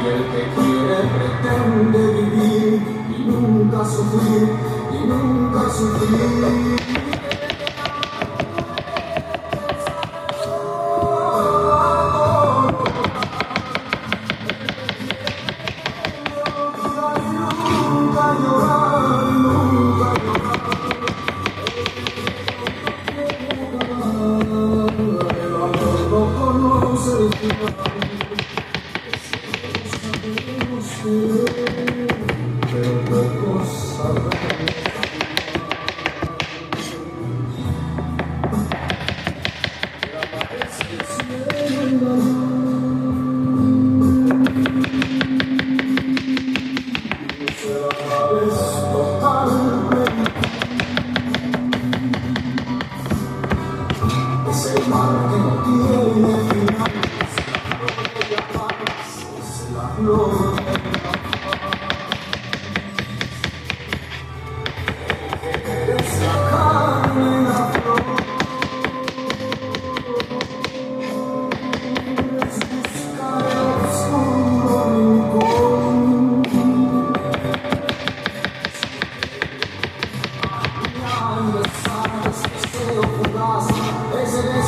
Y el que quiere pretende vivir y nunca sufrir, y nunca sufrir. Pero pocos sabrán. Es el mar que no tiene final, es la gloria, es la gloria.